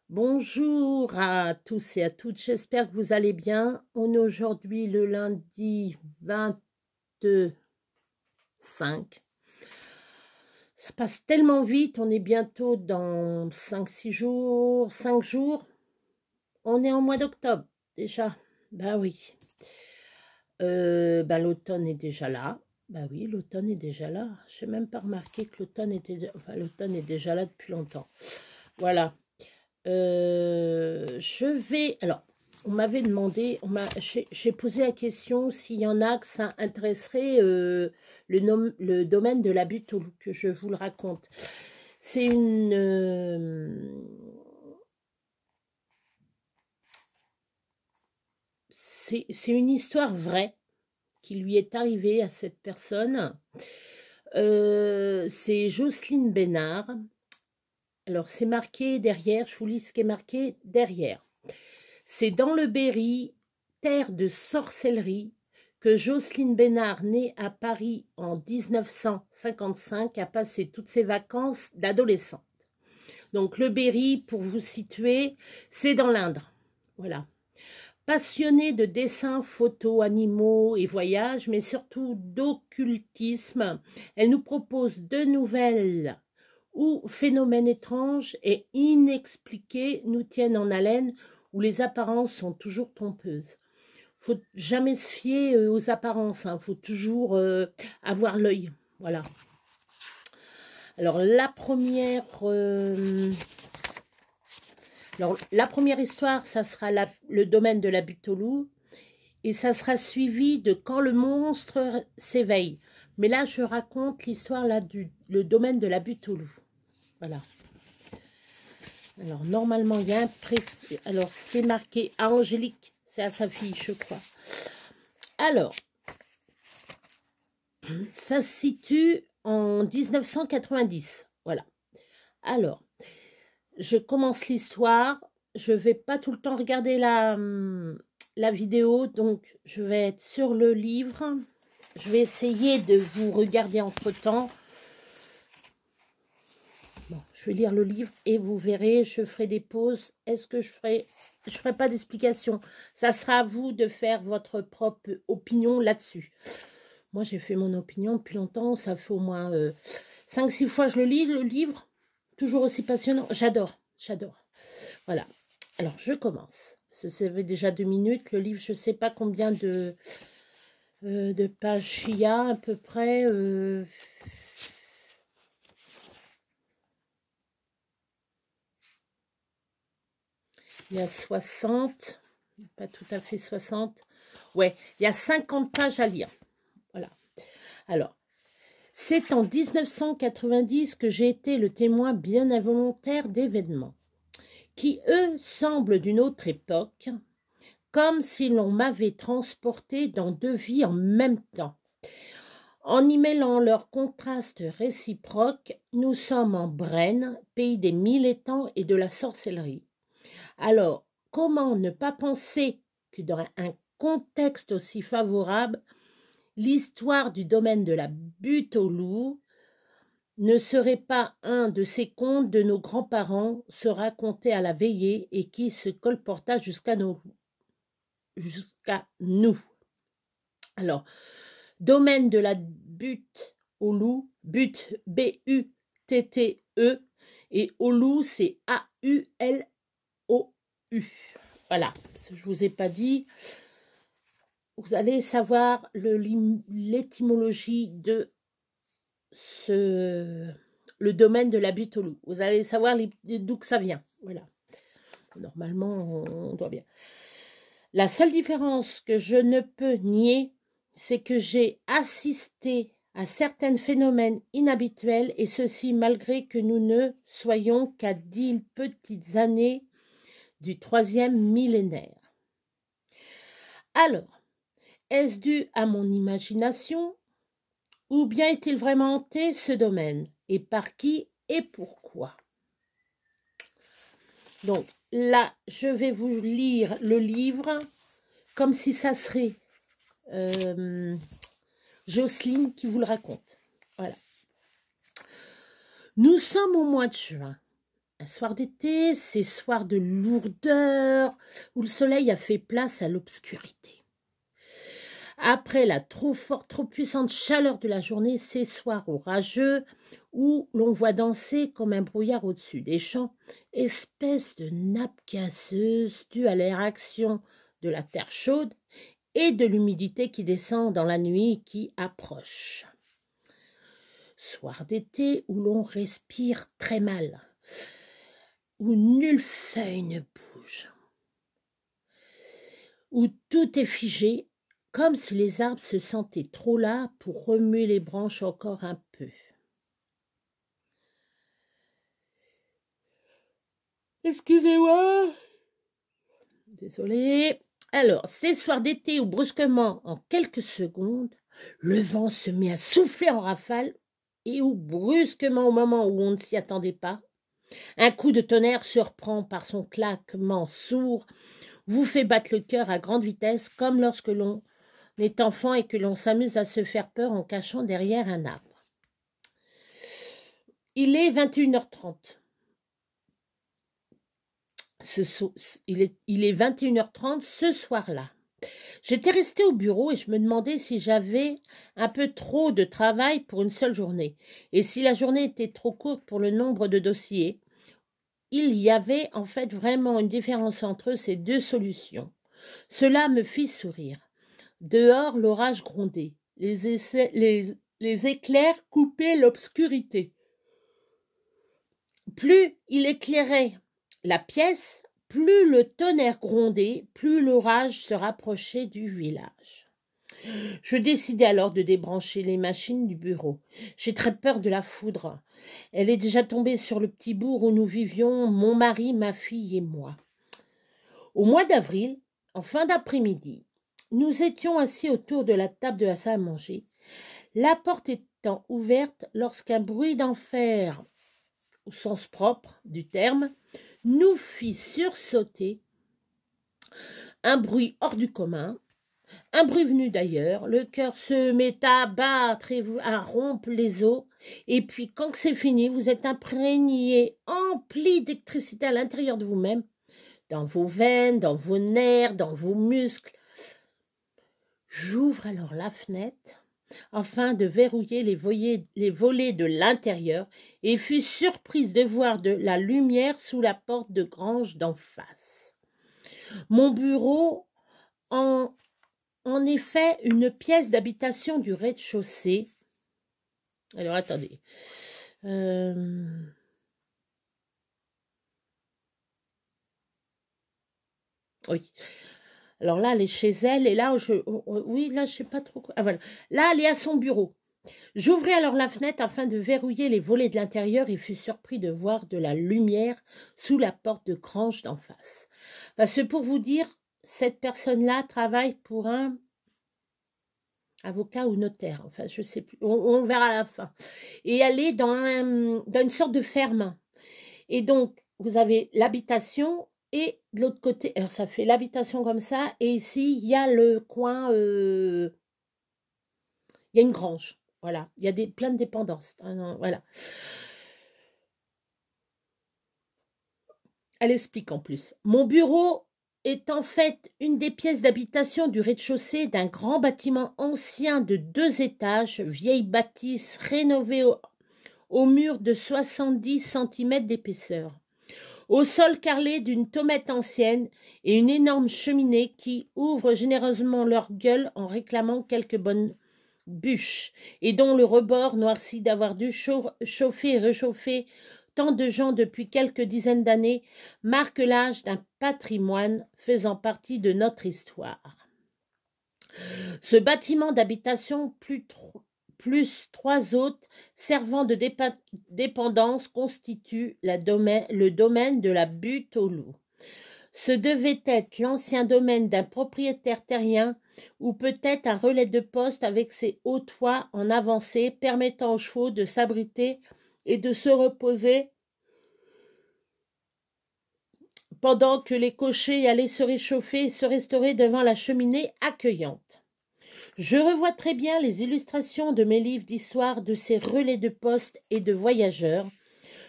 Bonjour à tous et à toutes, j'espère que vous allez bien. On est aujourd'hui le lundi 25. Ça passe tellement vite, on est bientôt dans 5-6 jours, 5 jours. On est en mois d'octobre déjà. Bah oui. L'automne est déjà là. Bah oui, l'automne est déjà là. Je n'ai même pas remarqué que l'automne était... Enfin, l'automne est déjà là depuis longtemps. Voilà. Alors, on m'avait demandé, j'ai posé la question s'il y en a que ça intéresserait le domaine de la butte au loup, que je vous le raconte. C'est une histoire vraie qui lui est arrivée à cette personne. C'est Jocelyne Bénard. Alors, c'est marqué derrière, je vous lis ce qui est marqué derrière. C'est dans le Berry, terre de sorcellerie, que Jocelyne Bénard, née à Paris en 1955, a passé toutes ses vacances d'adolescente. Donc le Berry, pour vous situer, c'est dans l'Indre. Voilà. Passionnée de dessins, photos, animaux et voyages, mais surtout d'occultisme, elle nous propose de nouvelles où phénomènes étranges et inexpliqués nous tiennent en haleine, où les apparences sont toujours trompeuses. Faut jamais se fier aux apparences, hein. Faut toujours avoir l'œil. Voilà. Alors la première histoire, ça sera le domaine de la butte au loup, et ça sera suivi de quand le monstre s'éveille. Mais là, je raconte l'histoire là le domaine de la butte au loup. Voilà. Alors, normalement, il y a un Alors, c'est marqué à Angélique. C'est à sa fille, je crois. Alors, ça se situe en 1990. Voilà. Alors, je commence l'histoire. Je ne vais pas tout le temps regarder la vidéo. Donc, je vais être sur le livre. Je vais essayer de vous regarder entre-temps. Bon, je vais lire le livre et vous verrez, je ferai des pauses. Est-ce que je ferai pas d'explication? Ça sera à vous de faire votre propre opinion là-dessus. Moi, j'ai fait mon opinion depuis longtemps. Ça fait au moins 5-6 fois que je le lis, le livre. Toujours aussi passionnant. J'adore, j'adore. Voilà. Alors, je commence. Ça fait déjà 2 minutes. Le livre, je ne sais pas combien de pages il y a, à peu près. Il y a 60, pas tout à fait 60. Ouais, il y a 50 pages à lire. Voilà. Alors, c'est en 1990 que j'ai été le témoin bien involontaire d'événements qui, eux, semblent d'une autre époque, comme si l'on m'avait transporté dans 2 vies en même temps. En y mêlant leurs contrastes réciproques, nous sommes en Brenne, pays des 1000 étangs et de la sorcellerie. Alors, comment ne pas penser que dans un contexte aussi favorable, l'histoire du domaine de la butte au loup ne serait pas un de ces contes de nos grands-parents se raconter à la veillée et qui se colporta jusqu'à nous. Alors, domaine de la butte au loup, butte B-U-T-T-E, et au loup c'est A-U-L-O-U. Voilà, je vous ai pas dit. Vous allez savoir l'étymologie de le domaine de la butte au loup. Vous allez savoir d'où que ça vient. Voilà. Normalement, on doit bien. La seule différence que je ne peux nier, c'est que j'ai assisté à certains phénomènes inhabituels, et ceci malgré que nous ne soyons qu'à 10 petites années du 3e millénaire. Alors, est-ce dû à mon imagination ou bien est-il vraiment hanté ce domaine? Et par qui et pourquoi? Donc là, je vais vous lire le livre comme si ça serait Jocelyne qui vous le raconte. Voilà. Nous sommes au mois de juin. Un soir d'été, ces soirs de lourdeur, où le soleil a fait place à l'obscurité. Après la trop forte, trop puissante chaleur de la journée, ces soirs orageux, où l'on voit danser comme un brouillard au-dessus des champs, espèce de nappe gazeuse due à l'aération de la terre chaude et de l'humidité qui descend dans la nuit qui approche. Soir d'été où l'on respire très mal, où nulle feuille ne bouge, où tout est figé, comme si les arbres se sentaient trop las pour remuer les branches encore un peu. Excusez-moi. Désolée. Alors, ces soirs d'été où brusquement, en quelques secondes, le vent se met à souffler en rafale et où brusquement, au moment où on ne s'y attendait pas, un coup de tonnerre surprend par son claquement sourd, vous fait battre le cœur à grande vitesse, comme lorsque l'on est enfant et que l'on s'amuse à se faire peur en cachant derrière un arbre. Il est 21h30. Il est 21h30 ce soir-là. J'étais restée au bureau et je me demandais si j'avais un peu trop de travail pour une seule journée et si la journée était trop courte pour le nombre de dossiers. Il y avait en fait vraiment une différence entre ces deux solutions. Cela me fit sourire. Dehors, l'orage grondait. Les éclairs coupaient l'obscurité. Plus il éclairait la pièce, plus le tonnerre grondait, plus l'orage se rapprochait du village. Je décidai alors de débrancher les machines du bureau. J'ai très peur de la foudre. Elle est déjà tombée sur le petit bourg où nous vivions, mon mari, ma fille et moi. Au mois d'avril, en fin d'après-midi, nous étions assis autour de la table de la salle à manger, la porte étant ouverte lorsqu'un bruit d'enfer, au sens propre du terme, nous fit sursauter, un bruit hors du commun, un bruit venu d'ailleurs, le cœur se met à battre et à rompre les os, et puis quand c'est fini, vous êtes imprégné, empli d'électricité à l'intérieur de vous-même, dans vos veines, dans vos nerfs, dans vos muscles. J'ouvre alors la fenêtre afin de verrouiller les volets de l'intérieur et fus surprise de voir de la lumière sous la porte de grange d'en face. Mon bureau, en effet, une pièce d'habitation du rez-de-chaussée. Alors, attendez. Oui. Alors là, elle est chez elle, et là, oui, là, je sais pas trop quoi. Ah, voilà. Là, elle est à son bureau. J'ouvris alors la fenêtre afin de verrouiller les volets de l'intérieur et fus surpris de voir de la lumière sous la porte de grange d'en face. Parce que pour vous dire, cette personne-là travaille pour un avocat ou notaire, enfin, je sais plus, on verra à la fin. Et elle est dans une sorte de ferme. Et donc, vous avez l'habitation et de l'autre côté, alors ça fait l'habitation comme ça, et ici, il y a le coin, il y a une grange. Voilà, il y a plein de dépendances. Voilà. Elle explique en plus. Mon bureau est en fait une des pièces d'habitation du rez-de-chaussée d'un grand bâtiment ancien de 2 étages, vieille bâtisse rénovée au mur de 70 cm d'épaisseur. Au sol carrelé d'une tomate ancienne et une énorme cheminée qui ouvre généreusement leur gueule en réclamant quelques bonnes bûches et dont le rebord noirci d'avoir dû chauffer et réchauffer tant de gens depuis quelques dizaines d'années marque l'âge d'un patrimoine faisant partie de notre histoire. Ce bâtiment d'habitation plus 3 autres servant de dépendance constitue le domaine de la butte aux loups. Ce devait être l'ancien domaine d'un propriétaire terrien ou peut-être un relais de poste avec ses hauts toits en avancée permettant aux chevaux de s'abriter et de se reposer pendant que les cochers allaient se réchauffer et se restaurer devant la cheminée accueillante. Je revois très bien les illustrations de mes livres d'histoire de ces relais de poste et de voyageurs,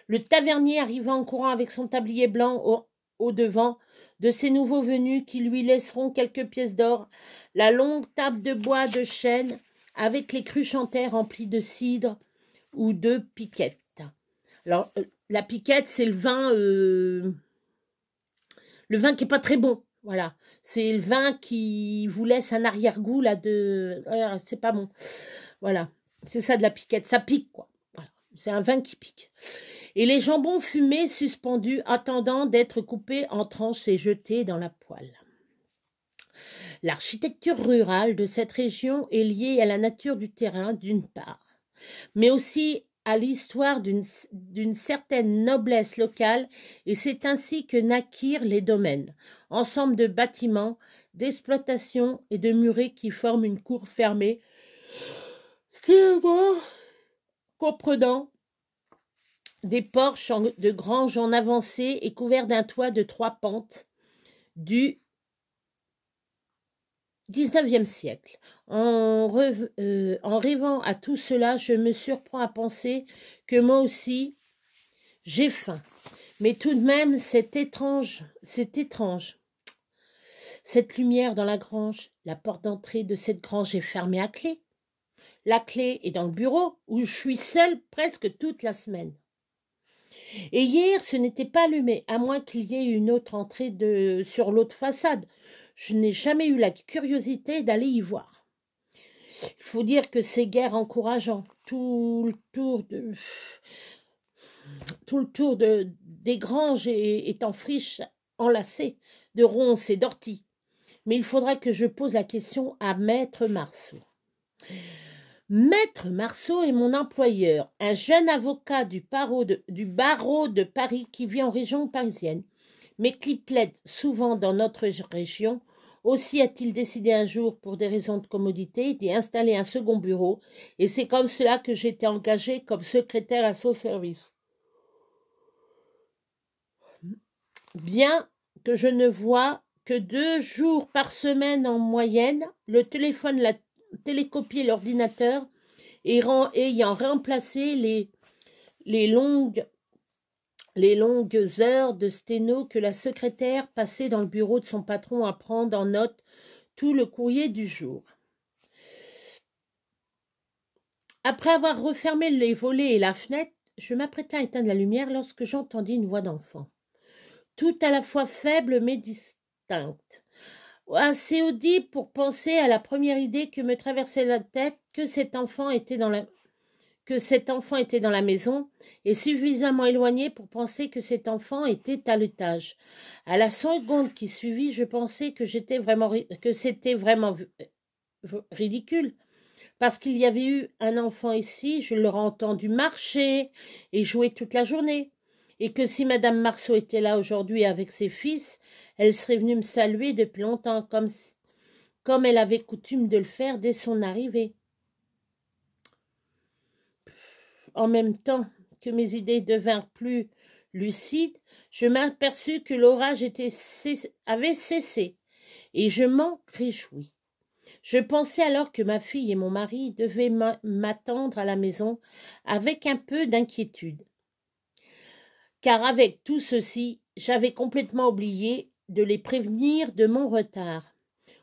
Le tavernier arriva en courant avec son tablier blanc au devant de ces nouveaux venus qui lui laisseront quelques pièces d'or, la longue table de bois de chêne avec les cruches en terre remplies de cidre ou de piquettes. Alors, la piquette, c'est le vin qui est pas très bon. Voilà, c'est le vin qui vous laisse un arrière-goût là de, c'est pas bon. Voilà, c'est ça de la piquette, ça pique quoi. Voilà, c'est un vin qui pique. Et les jambons fumés suspendus, attendant d'être coupés en tranches et jetés dans la poêle. L'architecture rurale de cette région est liée à la nature du terrain d'une part, mais aussi à l'histoire d'une certaine noblesse locale, et c'est ainsi que naquirent les domaines, ensemble de bâtiments, d'exploitations et de murets qui forment une cour fermée, comprenant des porches de granges en avancée et couverts d'un toit de 3 pentes du XIXe siècle. En rêvant à tout cela, je me surprends à penser que moi aussi, j'ai faim. Mais tout de même, c'est étrange. Cette lumière dans la grange, la porte d'entrée de cette grange est fermée à clé. La clé est dans le bureau où je suis seule presque toute la semaine. Et hier, ce n'était pas allumé, à moins qu'il y ait une autre entrée sur l'autre façade. Je n'ai jamais eu la curiosité d'aller y voir. Il faut dire que c'est guère encourageant. Tout le tour des granges est en friche enlacée de ronces et d'orties. Mais il faudra que je pose la question à Maître Marceau. Maître Marceau est mon employeur, un jeune avocat du barreau de Paris qui vit en région parisienne, mais qui plaide souvent dans notre région. Aussi a-t-il décidé un jour, pour des raisons de commodité, d'y installer un second bureau, et c'est comme cela que j'ai été engagée comme secrétaire à son service. Bien que je ne vois que 2 jours par semaine en moyenne, le téléphone, la télécopie et l'ordinateur, ayant remplacé les longues heures de sténo que la secrétaire passait dans le bureau de son patron à prendre en note tout le courrier du jour. Après avoir refermé les volets et la fenêtre, je m'apprêtais à éteindre la lumière lorsque j'entendis une voix d'enfant, tout à la fois faible mais distincte, assez audible pour penser à la première idée que me traversait la tête, que cet enfant était dans la maison, et suffisamment éloigné pour penser que cet enfant était à l'étage. À la seconde qui suivit, je pensais que c'était vraiment ridicule, parce qu'il y avait eu un enfant ici, je l'aurais entendu marcher et jouer toute la journée, et que si Madame Marceau était là aujourd'hui avec ses fils, elle serait venue me saluer depuis longtemps, comme elle avait coutume de le faire dès son arrivée. En même temps que mes idées devinrent plus lucides, je m'aperçus que l'orage avait cessé, et je m'en réjouis. Je pensais alors que ma fille et mon mari devaient m'attendre à la maison avec un peu d'inquiétude, car avec tout ceci, j'avais complètement oublié de les prévenir de mon retard.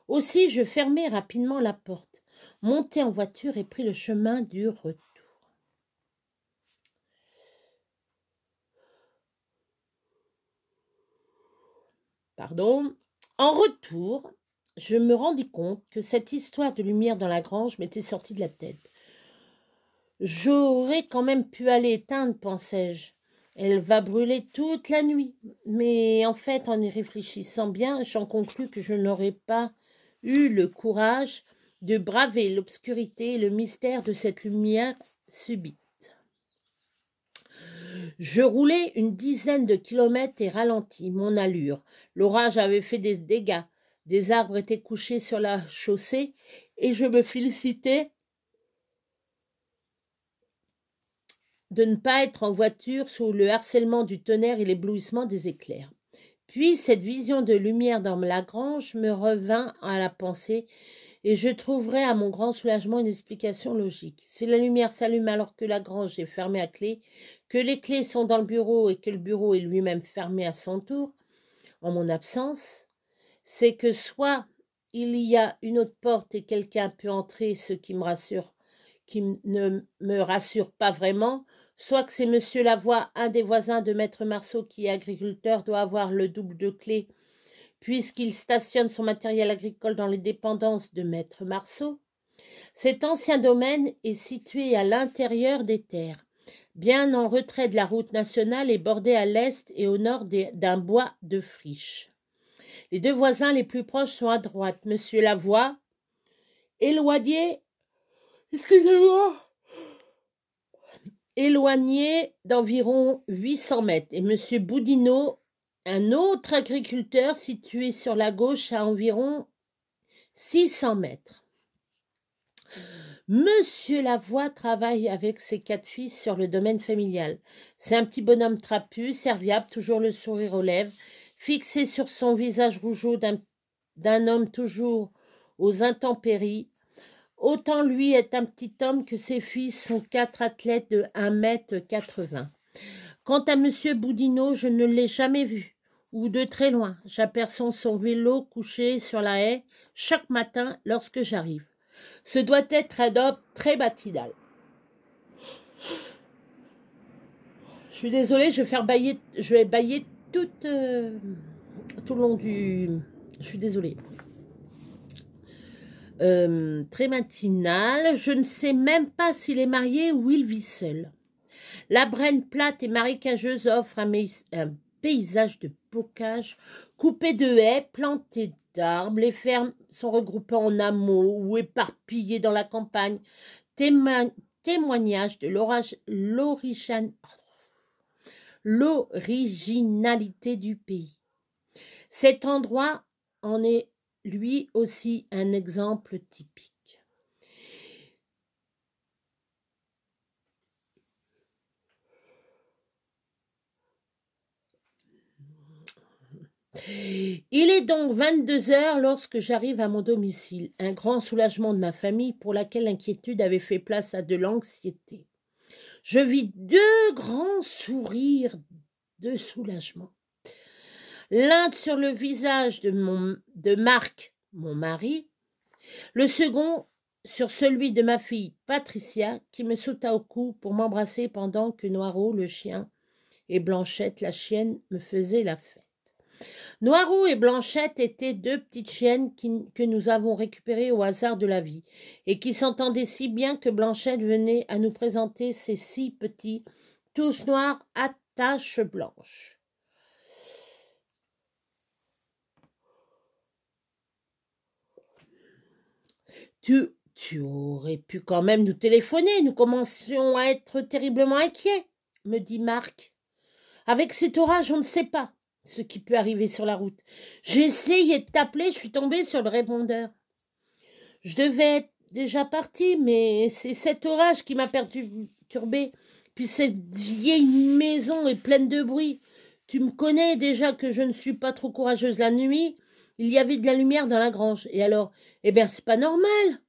Aussi, je fermai rapidement la porte, montai en voiture et pris le chemin du retour. En retour, je me rendis compte que cette histoire de lumière dans la grange m'était sortie de la tête. J'aurais quand même pu aller éteindre, pensais-je. Elle va brûler toute la nuit. Mais en fait, en y réfléchissant bien, j'en conclus que je n'aurais pas eu le courage de braver l'obscurité et le mystère de cette lumière subite. Je roulais une dizaine de kilomètres et ralentis mon allure. L'orage avait fait des dégâts. Des arbres étaient couchés sur la chaussée et je me félicitais de ne pas être en voiture sous le harcèlement du tonnerre et l'éblouissement des éclairs. Puis cette vision de lumière dans la grange me revint à la pensée et je trouverai à mon grand soulagement une explication logique. Si la lumière s'allume alors que la grange est fermée à clé, que les clés sont dans le bureau et que le bureau est lui-même fermé à son tour, en mon absence, c'est que soit il y a une autre porte et quelqu'un peut entrer, ce qui ne me rassure pas vraiment, soit que c'est monsieur Lavoie, un des voisins de maître Marceau qui est agriculteur, doit avoir le double de clés, puisqu'il stationne son matériel agricole dans les dépendances de maître Marceau. Cet ancien domaine est situé à l'intérieur des terres, bien en retrait de la route nationale et bordé à l'est et au nord d'un bois de friche. Les deux voisins les plus proches sont à droite, monsieur Lavoie, éloigné, éloigné d'environ 800 mètres, et monsieur Boudinot, un autre agriculteur situé sur la gauche à environ 600 mètres. Monsieur Lavoie travaille avec ses 4 fils sur le domaine familial. C'est un petit bonhomme trapu, serviable, toujours le sourire aux lèvres, fixé sur son visage rougeaud d'un homme toujours aux intempéries. Autant lui est un petit homme que ses fils sont 4 athlètes de 1,80 m. Quant à monsieur Boudinot, je ne l'ai jamais vu, ou de très loin. J'aperçois son vélo couché sur la haie chaque matin lorsque j'arrive. Ce doit être un homme très matinal. Je suis désolée, je vais bailler tout le long du... Je suis désolée. Très matinal. Je ne sais même pas s'il est marié ou il vit seul. La Brenne plate et marécageuse offre un paysage de bocage coupé de haies, planté d'arbres. Les fermes sont regroupées en hameaux ou éparpillées dans la campagne. Témoignage de l'originalité du pays. Cet endroit en est lui aussi un exemple typique. Il est donc 22 heures lorsque j'arrive à mon domicile. Un grand soulagement de ma famille pour laquelle l'inquiétude avait fait place à de l'anxiété. Je vis 2 grands sourires de soulagement. L'un sur le visage de Marc, mon mari, le second sur celui de ma fille Patricia, qui me sauta au cou pour m'embrasser pendant que Noirot, le chien, et Blanchette, la chienne, me faisaient la fête. Noirot et Blanchette étaient 2 petites chiennes que nous avons récupérées au hasard de la vie, et qui s'entendaient si bien que Blanchette venait à nous présenter ses 6 petits, tous noirs à taches blanches. Tu aurais pu quand même nous téléphoner, nous commencions à être terriblement inquiets, me dit Marc. Avec cet orage, on ne sait pas ce qui peut arriver sur la route. J'ai essayé de t'appeler, je suis tombée sur le répondeur. Je devais être déjà partie, mais c'est cet orage qui m'a perturbée. Puis cette vieille maison est pleine de bruit. Tu me connais déjà que je ne suis pas trop courageuse la nuit. Il y avait de la lumière dans la grange. Et alors, c'est pas normal.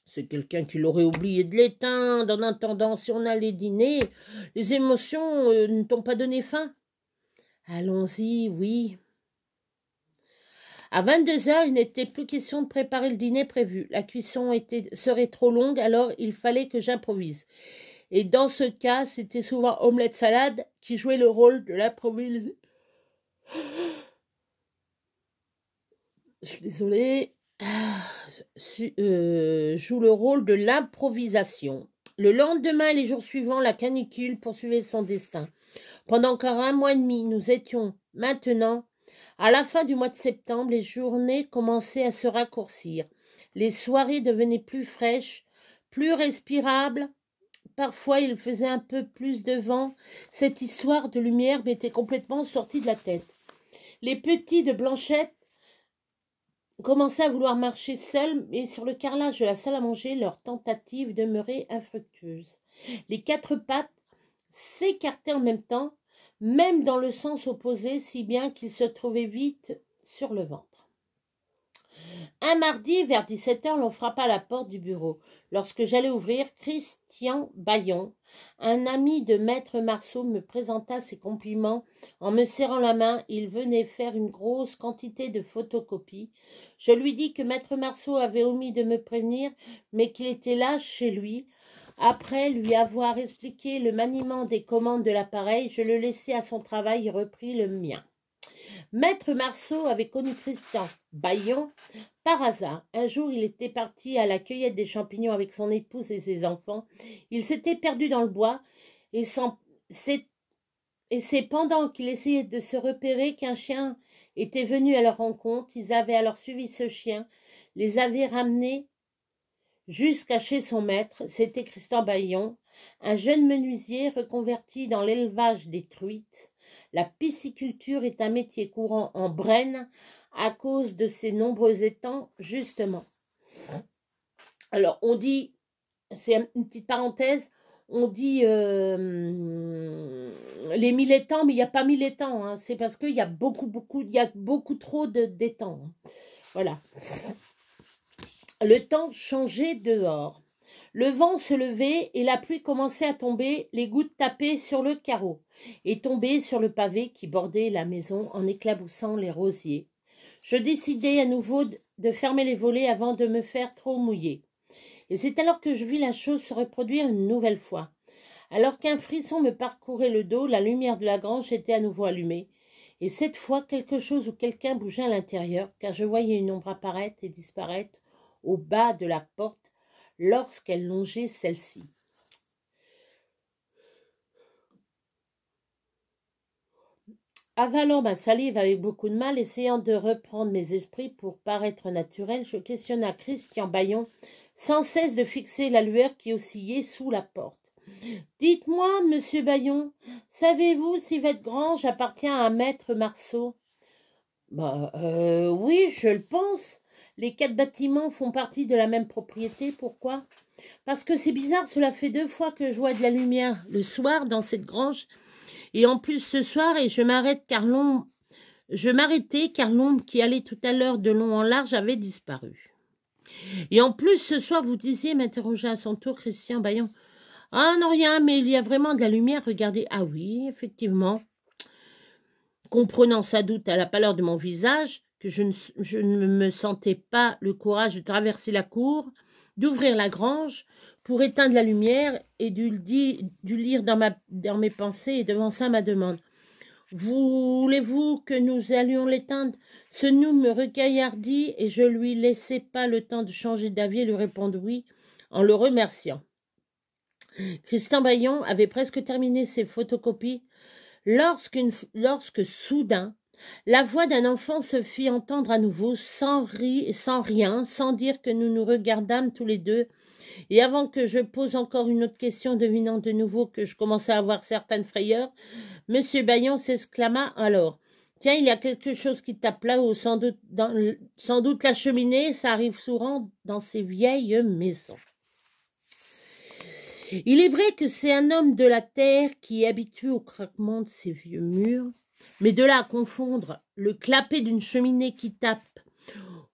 C'est quelqu'un qui l'aurait oublié de l'éteindre. En attendant, si on allait dîner, les émotions ne t'ont pas donné faim. Allons-y, oui. À 22 heures, il n'était plus question de préparer le dîner prévu. La cuisson serait trop longue, alors il fallait que j'improvise. Et dans ce cas, c'était souvent omelette-salade qui jouait le rôle de l'improvisation. Je suis désolée. Joue le rôle de l'improvisation. Le lendemain et les jours suivants, la canicule poursuivait son destin. Pendant encore 1 mois et demi, nous étions maintenant, à la fin du mois de septembre, les journées commençaient à se raccourcir. Les soirées devenaient plus fraîches, plus respirables. Parfois, il faisait un peu plus de vent. Cette histoire de lumière m'était complètement sortie de la tête. Les petits de Blanchette commençaient à vouloir marcher seuls, mais sur le carrelage de la salle à manger, leur tentative demeurait infructueuse. Les 4 pattes s'écartaient en même temps, même dans le sens opposé, si bien qu'ils se trouvaient vite sur le ventre. Un mardi, vers 17h, l'on frappa à la porte du bureau. Lorsque j'allais ouvrir, Christian Bayon, un ami de maître Marceau, me présenta ses compliments en me serrant la main. Il venait faire une grosse quantité de photocopies. Je lui dis que maître Marceau avait omis de me prévenir, mais qu'il était là chez lui. Après lui avoir expliqué le maniement des commandes de l'appareil, je le laissai à son travail et repris le mien. Maître Marceau avait connu Christian Bayon par hasard. Un jour, il était parti à la cueillette des champignons avec son épouse et ses enfants. Il s'était perdu dans le bois et c'est pendant qu'il essayait de se repérer qu'un chien était venu à leur rencontre. Ils avaient alors suivi ce chien, les avaient ramenés jusqu'à chez son maître. C'était Christian Bayon, un jeune menuisier reconverti dans l'élevage des truites. La pisciculture est un métier courant en Brenne à cause de ses nombreux étangs, justement. Alors, on dit, c'est une petite parenthèse, on dit les 1000 étangs, mais il n'y a pas 1000 étangs, hein, c'est parce qu'il y a beaucoup trop d'étangs. Voilà. Le temps changeait dehors. Le vent se levait et la pluie commençait à tomber, les gouttes tapaient sur le carreau et tombaient sur le pavé qui bordait la maison en éclaboussant les rosiers. Je décidai à nouveau de fermer les volets avant de me faire trop mouiller. Et c'est alors que je vis la chose se reproduire une nouvelle fois. Alors qu'un frisson me parcourait le dos, la lumière de la grange était à nouveau allumée. Et cette fois, quelque chose ou quelqu'un bougeait à l'intérieur, car je voyais une ombre apparaître et disparaître au bas de la porte lorsqu'elle longeait celle-ci. Avalant ma salive avec beaucoup de mal, essayant de reprendre mes esprits pour paraître naturel, je questionna Christian Bayon, sans cesse de fixer la lueur qui oscillait sous la porte. « Dites-moi, monsieur Bayon, savez-vous si votre grange appartient à un maître Marceau ?»« Oui, je le pense. Les 4 bâtiments font partie de la même propriété. Pourquoi ? Parce que c'est bizarre, cela fait 2 fois que je vois de la lumière le soir dans cette grange. Et en plus ce soir, et je m'arrêtais car l'ombre qui allait tout à l'heure de long en large avait disparu. Et en plus ce soir, vous disiez, m'interrogea à son tour Christian Bayon. Ah non, rien, mais il y a vraiment de la lumière, regardez. Ah oui, effectivement. Comprenant sans doute à la pâleur de mon visage que je ne me sentais pas le courage de traverser la cour, d'ouvrir la grange pour éteindre la lumière et dû lire dans mes pensées et devança ma demande. « Voulez-vous que nous allions l'éteindre ?» Ce nous me regaillardit et je lui laissai pas le temps de changer d'avis et lui répondre oui en le remerciant. Christian Bayon avait presque terminé ses photocopies lorsque soudain, la voix d'un enfant se fit entendre à nouveau, sans rien, sans dire que nous nous regardâmes tous les deux. Et avant que je pose encore une autre question, devinant de nouveau que je commençais à avoir certaines frayeurs, M. Bayon s'exclama alors. « Tiens, il y a quelque chose qui tape là-haut, sans doute la cheminée, ça arrive souvent dans ces vieilles maisons. » Il est vrai que c'est un homme de la terre qui est habitué au craquement de ces vieux murs, mais de là à confondre le clapet d'une cheminée qui tape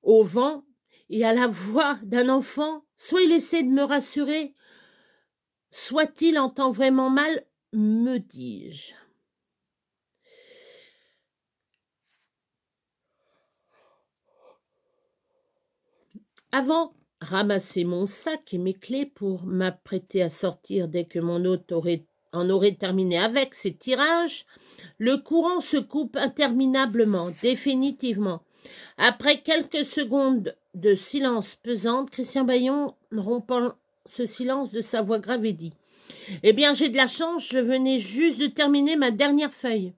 au vent et à la voix d'un enfant, soit il essaie de me rassurer, soit il entend vraiment mal, me dis-je. Avant ramasser mon sac et mes clés pour m'apprêter à sortir dès que mon hôte en aurait terminé avec ses tirages, le courant se coupe interminablement, définitivement. Après quelques secondes de silence pesante, Christian Bayon, rompant ce silence de sa voix grave, et dit « Eh bien, j'ai de la chance, je venais juste de terminer ma dernière feuille. »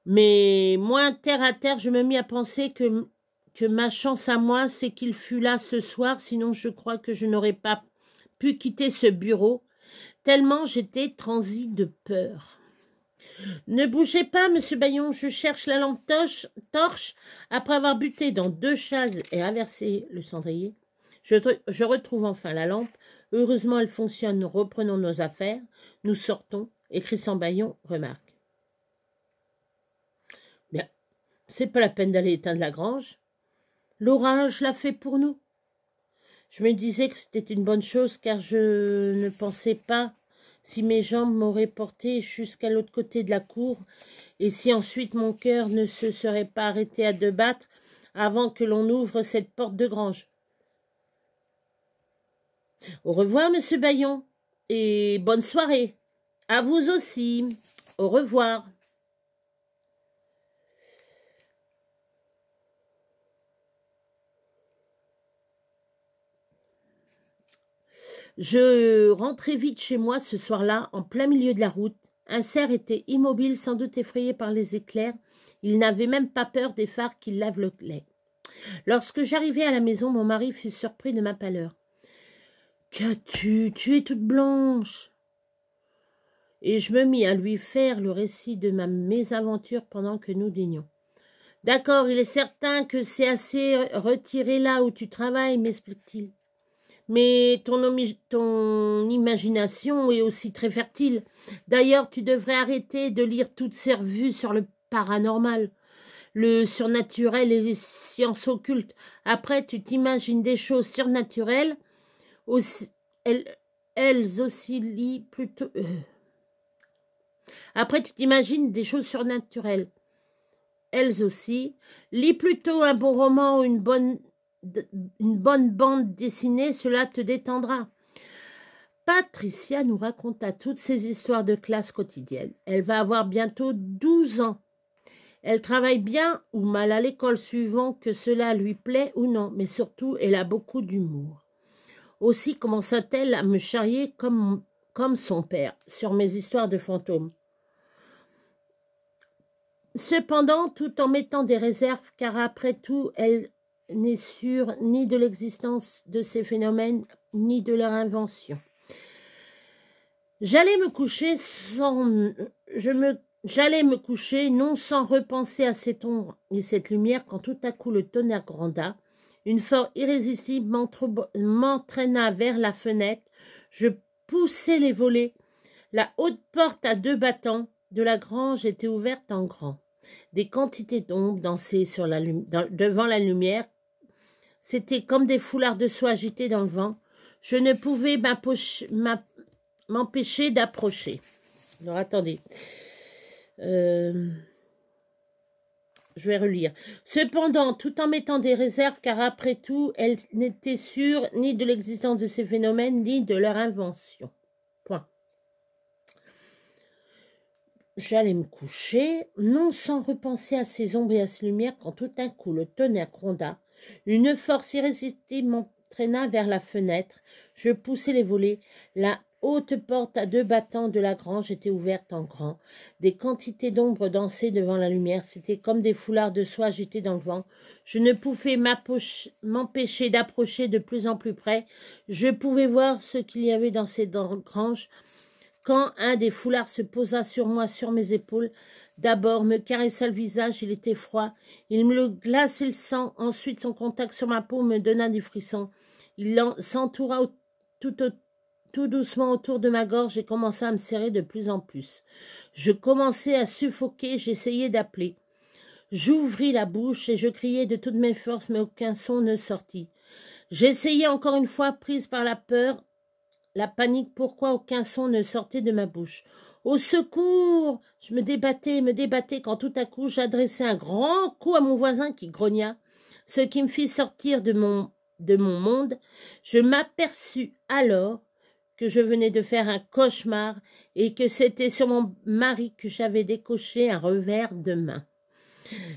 Mais moins terre à terre, je me mis à penser que ma chance à moi, c'est qu'il fût là ce soir, sinon je crois que je n'aurais pas pu quitter ce bureau, tellement j'étais transi de peur. « Ne bougez pas, monsieur Bayon, je cherche la lampe torche. Après avoir buté dans 2 chaises et inversé le cendrier, je retrouve enfin la lampe. Heureusement, elle fonctionne. Nous reprenons nos affaires. Nous sortons et Christian Bayon remarque. Bien, c'est pas la peine d'aller éteindre la grange. L'orage l'a fait pour nous. Je me disais que c'était une bonne chose car je ne pensais pas si mes jambes m'auraient porté jusqu'à l'autre côté de la cour et si ensuite mon cœur ne se serait pas arrêté à de battre avant que l'on ouvre cette porte de grange. Au revoir, monsieur Bayon, et bonne soirée. À vous aussi. Au revoir. Je rentrai vite chez moi ce soir-là, en plein milieu de la route. Un cerf était immobile, sans doute effrayé par les éclairs. Il n'avait même pas peur des phares qui lavent le lait. Lorsque j'arrivai à la maison, mon mari fut surpris de ma pâleur. « Qu'as-tu? Tu es toute blanche !» Et je me mis à lui faire le récit de ma mésaventure pendant que nous dînions. « D'accord, il est certain que c'est assez retiré là où tu travailles, m'explique-t-il. Mais ton imagination est aussi très fertile. D'ailleurs, tu devrais arrêter de lire toutes ces revues sur le paranormal, le surnaturel et les sciences occultes. Après, tu t'imagines des choses surnaturelles, aussi, elles oscillent plutôt... Après, tu t'imagines des choses surnaturelles. Elles aussi. Lis plutôt un bon roman ou une bonne bande dessinée, cela te détendra. Patricia nous raconta toutes ces histoires de classe quotidienne. Elle va avoir bientôt 12 ans. Elle travaille bien ou mal à l'école, suivant que cela lui plaît ou non, mais surtout, elle a beaucoup d'humour. Aussi commença-t-elle à me charrier comme son père sur mes histoires de fantômes. Cependant, tout en mettant des réserves, car après tout, elle n'est sûre ni de l'existence de ces phénomènes, ni de leur invention. J'allais me coucher non sans repenser à cette ombre et cette lumière, quand tout à coup le tonnerre gronda. Une force irrésistible m'entraîna vers la fenêtre. Je poussai les volets. La haute porte à 2 battants de la grange était ouverte en grand. Des quantités d'ombres dansaient devant la lumière. C'était comme des foulards de soie agités dans le vent. Je ne pouvais m'empêcher d'approcher. Alors, attendez. Je vais relire. Cependant, tout en mettant des réserves, car après tout, elle n'était sûre ni de l'existence de ces phénomènes, ni de leur invention. Point. J'allais me coucher, non sans repenser à ces ombres et à ces lumières, quand tout d'un coup le tonnerre gronda. Une force irrésistible m'entraîna vers la fenêtre. Je poussai les volets. La haute porte à 2 battants de la grange était ouverte en grand. Des quantités d'ombres dansaient devant la lumière. C'était comme des foulards de soie agités dans le vent. Je ne pouvais m'empêcher d'approcher de plus en plus près. Je pouvais voir ce qu'il y avait dans cette grange. Quand un des foulards se posa sur moi, sur mes épaules, d'abord me caressa le visage, il était froid, il me glaçait le sang, ensuite son contact sur ma peau me donna des frissons. Il s'entoura tout doucement autour de ma gorge et commença à me serrer de plus en plus. Je commençais à suffoquer, j'essayais d'appeler. J'ouvris la bouche et je criai de toutes mes forces, mais aucun son ne sortit. J'essayai encore une fois, prise par la peur, la panique, pourquoi aucun son ne sortait de ma bouche. Au secours! Je me débattais, quand tout à coup j'adressai un grand coup à mon voisin qui grogna, ce qui me fit sortir de mon monde. Je m'aperçus alors que je venais de faire un cauchemar et que c'était sur mon mari que j'avais décoché un revers de main.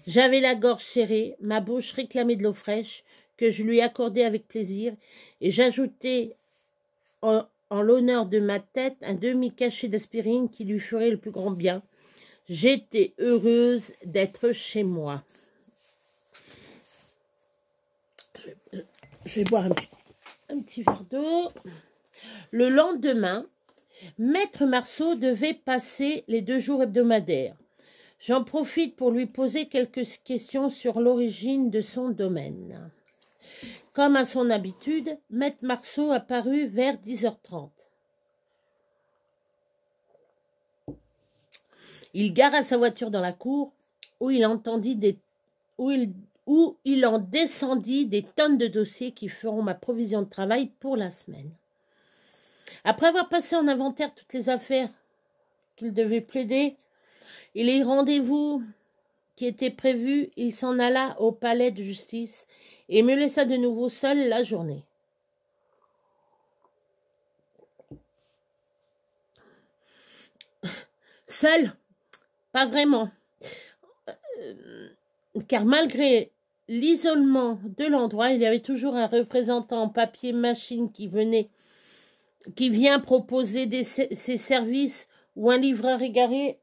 J'avais la gorge serrée, ma bouche réclamait de l'eau fraîche, que je lui accordais avec plaisir, et j'ajoutais en l'honneur de ma tête un demi-cachet d'aspirine qui lui ferait le plus grand bien. J'étais heureuse d'être chez moi. Je vais boire un petit verre d'eau. Le lendemain, Maître Marceau devait passer les 2 jours hebdomadaires. J'en profite pour lui poser quelques questions sur l'origine de son domaine. Comme à son habitude, Maître Marceau apparut vers 10h30. Il gara sa voiture dans la cour, où il où il en descendit des tonnes de dossiers qui feront ma provision de travail pour la semaine. Après avoir passé en inventaire toutes les affaires qu'il devait plaider et les rendez-vous qui étaient prévus, il s'en alla au palais de justice et me laissa de nouveau seul la journée. Seul, pas vraiment, car malgré l'isolement de l'endroit, il y avait toujours un représentant en papier machine qui vient proposer ses services, ou un livreur égaré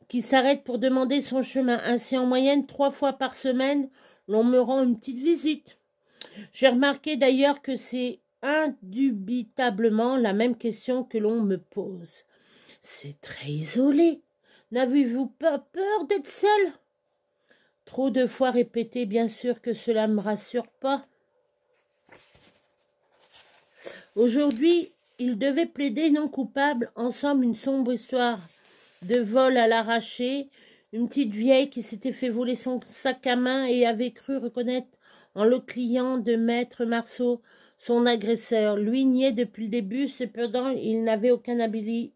qui s'arrête pour demander son chemin. Ainsi, en moyenne, 3 fois par semaine, l'on me rend une petite visite. J'ai remarqué d'ailleurs que c'est indubitablement la même question que l'on me pose. C'est très isolé. N'avez-vous pas peur d'être seul? Trop de fois répété, bien sûr que cela ne me rassure pas. Aujourd'hui, il devait plaider non coupable, en somme une sombre histoire de vol à l'arraché, une petite vieille qui s'était fait voler son sac à main et avait cru reconnaître en le client de maître Marceau son agresseur. Lui niait depuis le début, cependant il n'avait aucun alibi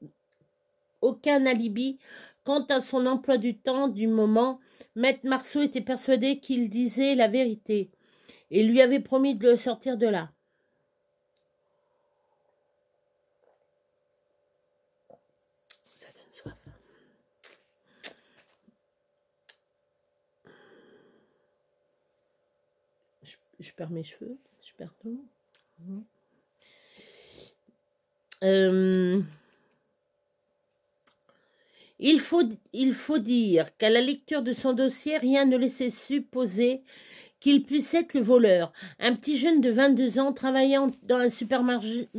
quant à son emploi du temps du moment. Maître Marceau était persuadé qu'il disait la vérité et lui avait promis de le sortir de là. Ça donne soif. Je perds mes cheveux, je perds tout. Il faut dire qu'à la lecture de son dossier, rien ne laissait supposer qu'il puisse être le voleur. Un petit jeune de 22 ans travaillant dans un supermarché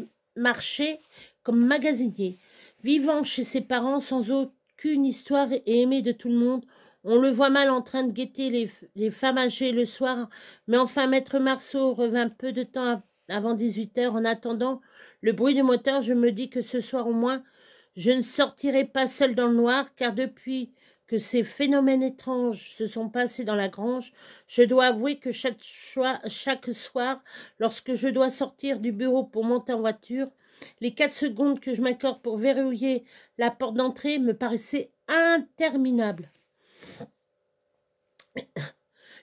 comme magasinier, vivant chez ses parents sans aucune histoire et aimé de tout le monde. On le voit mal en train de guetter les femmes âgées le soir, mais enfin maître Marceau revint peu de temps avant 18 heures. En attendant le bruit du moteur, je me dis que ce soir au moins, je ne sortirai pas seule dans le noir, car depuis que ces phénomènes étranges se sont passés dans la grange, je dois avouer que chaque soir, lorsque je dois sortir du bureau pour monter en voiture, les 4 secondes que je m'accorde pour verrouiller la porte d'entrée me paraissaient interminables.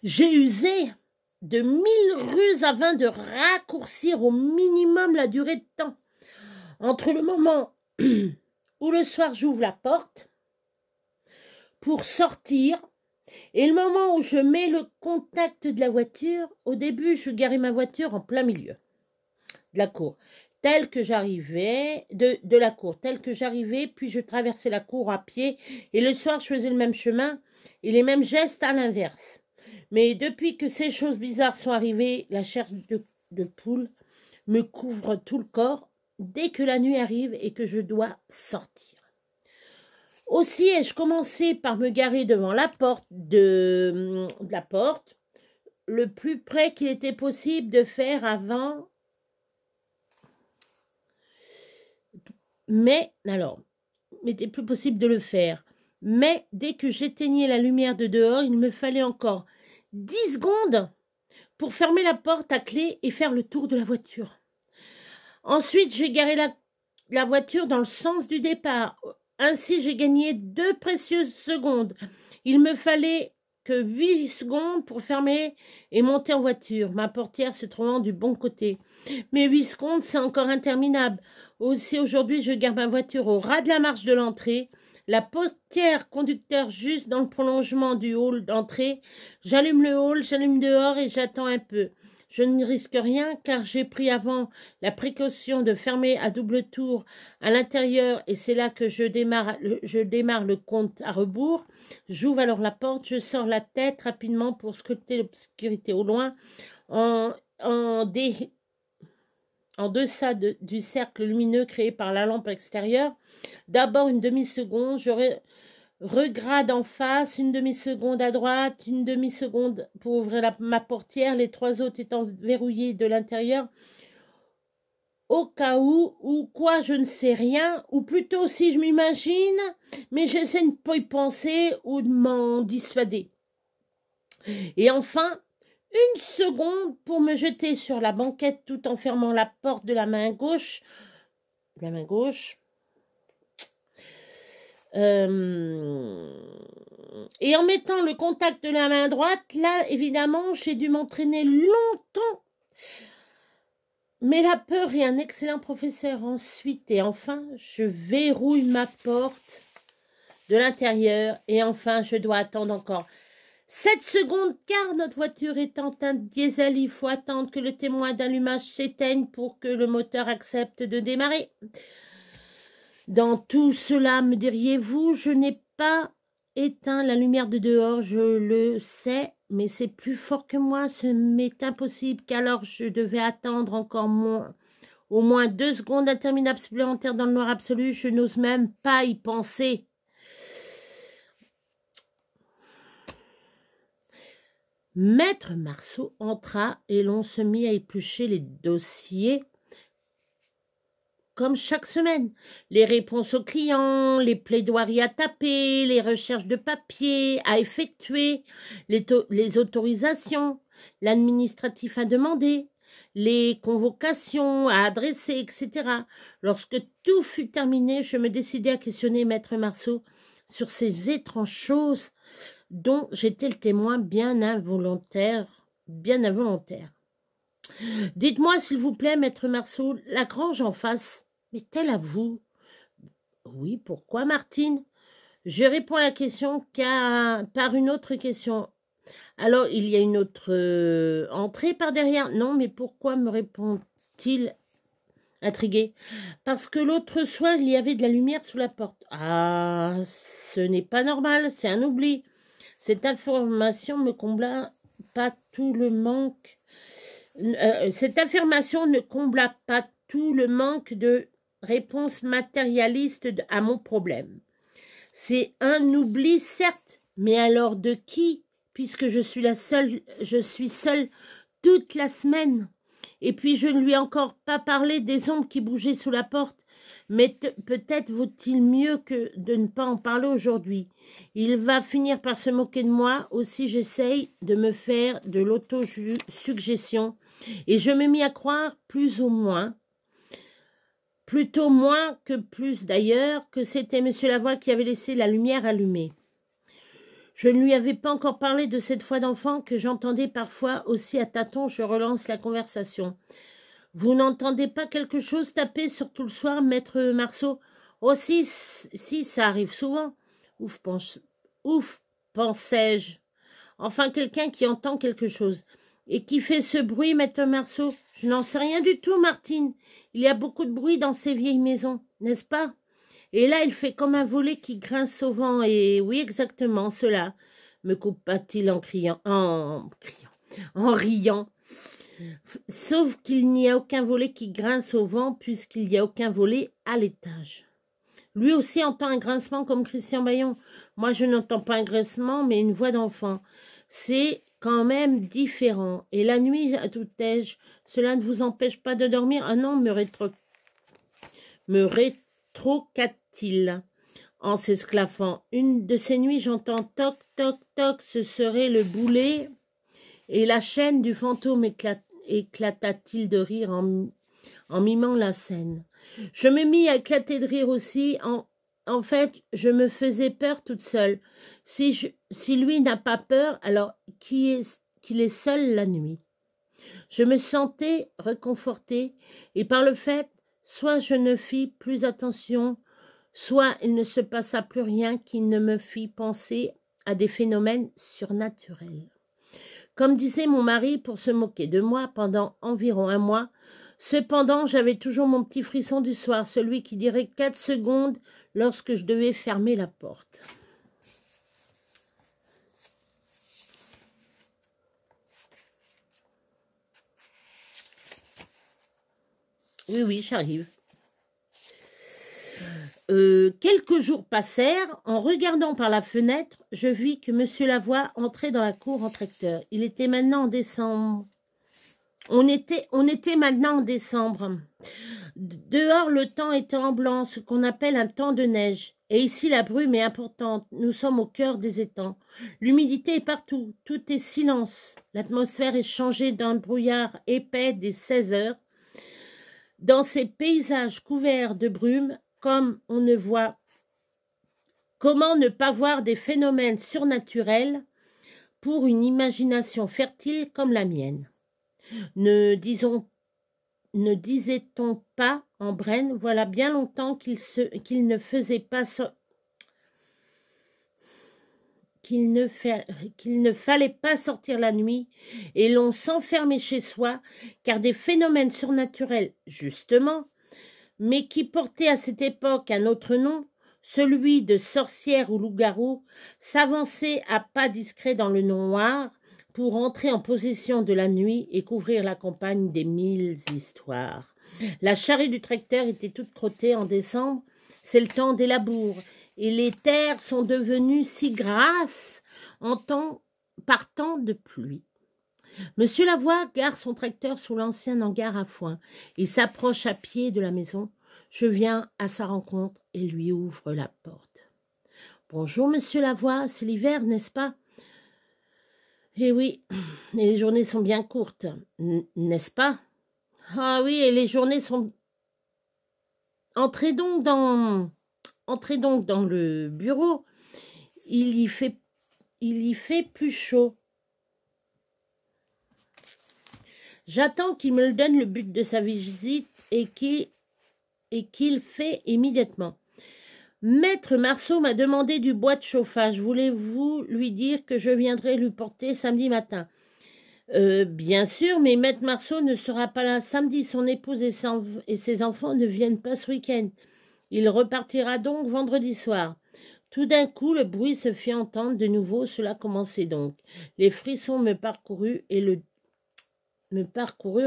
J'ai usé de 1000 ruses afin de raccourcir au minimum la durée de temps entre le moment où le soir j'ouvre la porte pour sortir et le moment où je mets le contact de la voiture. Au début, je garais ma voiture en plein milieu de la cour, telle que j'arrivais, de la cour, telle que j'arrivais, puis je traversais la cour à pied, et le soir, je faisais le même chemin et les mêmes gestes à l'inverse. Mais depuis que ces choses bizarres sont arrivées, la chair de poule me couvre tout le corps dès que la nuit arrive et que je dois sortir. Aussi ai-je commencé par me garer devant la porte de la porte, le plus près qu'il était possible de faire avant. Mais était plus possible de le faire. Mais dès que j'éteignais la lumière de dehors, il me fallait encore 10 secondes pour fermer la porte à clé et faire le tour de la voiture. Ensuite, j'ai garé la voiture dans le sens du départ. Ainsi, j'ai gagné 2 précieuses secondes. Il me fallait que 8 secondes pour fermer et monter en voiture, ma portière se trouvant du bon côté. Mais 8 secondes, c'est encore interminable. Aussi, aujourd'hui, je garde ma voiture au ras de la marche de l'entrée, la portière conducteur juste dans le prolongement du hall d'entrée. J'allume le hall, j'allume dehors et j'attends un peu. Je ne risque rien car j'ai pris avant la précaution de fermer à double tour à l'intérieur et c'est là que je démarre le compte à rebours. J'ouvre alors la porte, je sors la tête rapidement pour scruter l'obscurité au loin. En deçà du cercle lumineux créé par la lampe extérieure, d'abord une demi-seconde, je regrade en face, une demi-seconde à droite, une demi-seconde pour ouvrir ma portière, les 3 autres étant verrouillées de l'intérieur, au cas où, ou quoi, je ne sais rien, ou plutôt si je m'imagine, mais j'essaie de ne pas y penser ou de m'en dissuader. Et enfin, une seconde pour me jeter sur la banquette tout en fermant la porte de la main gauche. Et en mettant le contact de la main droite, là, évidemment, j'ai dû m'entraîner longtemps. Mais la peur est un excellent professeur. Ensuite et enfin, je verrouille ma porte de l'intérieur. Et enfin, je dois attendre encore 7 secondes car notre voiture est en teinte diesel. Il faut attendre que le témoin d'allumage s'éteigne pour que le moteur accepte de démarrer. Dans tout cela, me diriez-vous, je n'ai pas éteint la lumière de dehors, je le sais, mais c'est plus fort que moi, ce m'est impossible, qu'alors je devais attendre encore au moins 2 secondes interminables supplémentaires dans le noir absolu, je n'ose même pas y penser. Maître Marceau entra et l'on se mit à éplucher les dossiers comme chaque semaine. Les réponses aux clients, les plaidoiries à taper, les recherches de papier à effectuer, les autorisations, l'administratif à demander, les convocations à adresser, etc. Lorsque tout fut terminé, je me décidai à questionner Maître Marceau sur ces étranges choses dont j'étais le témoin bien involontaire. Dites-moi, s'il vous plaît, Maître Marceau, la grange en face, m'est-elle à vous? Oui, pourquoi, Martine? Je réponds à la question par une autre question. Alors, il y a une autre entrée par derrière? Non, mais pourquoi me répond-il intrigué? Parce que l'autre soir, il y avait de la lumière sous la porte. Ah, ce n'est pas normal, c'est un oubli. Cette information me combla pas tout le manque. Cette affirmation ne combla pas tout le manque de réponse matérialiste à mon problème. C'est un oubli, certes, mais alors de qui? Puisque je suis seule toute la semaine. Et puis je ne lui ai encore pas parlé des ombres qui bougeaient sous la porte. Mais peut-être vaut-il mieux que de ne pas en parler aujourd'hui. Il va finir par se moquer de moi, aussi j'essaye de me faire de l'autosuggestion. Et je me mis à croire plus ou moins, plutôt moins que plus d'ailleurs, que c'était M. Lavoie qui avait laissé la lumière allumée. Je ne lui avais pas encore parlé de cette foi d'enfant que j'entendais parfois aussi à tâtons, je relance la conversation. Vous n'entendez pas quelque chose taper sur tout le soir, Maître Marceau? Oh si, ça arrive souvent. Ouf, pensais-je. Enfin, quelqu'un qui entend quelque chose. Et qui fait ce bruit, Maître Marceau? Je n'en sais rien du tout, Martine. Il y a beaucoup de bruit dans ces vieilles maisons, n'est-ce pas? Et là, il fait comme un volet qui grince au vent. Et oui, exactement, cela, me coupa-t-il en riant. Sauf qu'il n'y a aucun volet qui grince au vent, puisqu'il n'y a aucun volet à l'étage. Lui aussi entend un grincement comme Christian Bayon. Moi, je n'entends pas un grincement, mais une voix d'enfant. C'est quand même différent. Et la nuit, à tout âge, cela ne vous empêche pas de dormir? Ah non, me rétroqua-t-il en s'esclaffant. Une de ces nuits, j'entends toc, toc, toc, ce serait le boulet, et la chaîne du fantôme éclata-t-il de rire en mimant la scène. Je me mis à éclater de rire aussi. En fait, je me faisais peur toute seule. Si lui n'a pas peur, alors qu'il est seul la nuit. Je me sentais réconfortée, et par le fait, soit je ne fis plus attention, soit il ne se passa plus rien qui ne me fit penser à des phénomènes surnaturels. Comme disait mon mari pour se moquer de moi pendant environ 1 mois, cependant j'avais toujours mon petit frisson du soir, celui qui dirait 4 secondes lorsque je devais fermer la porte. Oui, j'arrive. Quelques jours passèrent. En regardant par la fenêtre, je vis que M. Lavoie entrait dans la cour en tracteur. Il était maintenant en décembre. On était maintenant en décembre. Dehors, le temps était en blanc, ce qu'on appelle un temps de neige. Et ici, la brume est importante. Nous sommes au cœur des étangs. L'humidité est partout. Tout est silence. L'atmosphère est changée d'un brouillard épais des 16 heures. Dans ces paysages couverts de brume, comment ne pas voir des phénomènes surnaturels pour une imagination fertile comme la mienne? Ne disait-on pas en Brenne, voilà bien longtemps qu'il ne fallait pas sortir la nuit et l'on s'enfermait chez soi, car des phénomènes surnaturels, justement, mais qui portaient à cette époque un autre nom, celui de sorcière ou loup-garou, s'avançaient à pas discrets dans le noir pour entrer en possession de la nuit et couvrir la campagne des 1000 histoires. La charrue du tracteur était toute crottée en décembre, c'est le temps des labours, et les terres sont devenues si grasses par temps de pluie. Monsieur Lavoie gare son tracteur sous l'ancien hangar à foin. Il s'approche à pied de la maison. Je viens à sa rencontre et lui ouvre la porte. « Bonjour, monsieur Lavoie, c'est l'hiver, n'est-ce pas ?»« Eh oui, et les journées sont bien courtes, n'est-ce pas ?»« Ah oui, et les journées sont... » Entrez donc dans le bureau. Il y fait plus chaud. J'attends qu'il me donne le but de sa visite et qu'il fait immédiatement. Maître Marceau m'a demandé du bois de chauffage. Voulez-vous lui dire que je viendrai lui porter samedi matin? Bien sûr, mais Maître Marceau ne sera pas là samedi. Son épouse et ses enfants ne viennent pas ce week-end. Il repartira donc vendredi soir. Tout d'un coup, le bruit se fit entendre de nouveau. Cela commençait donc. Les frissons me parcoururent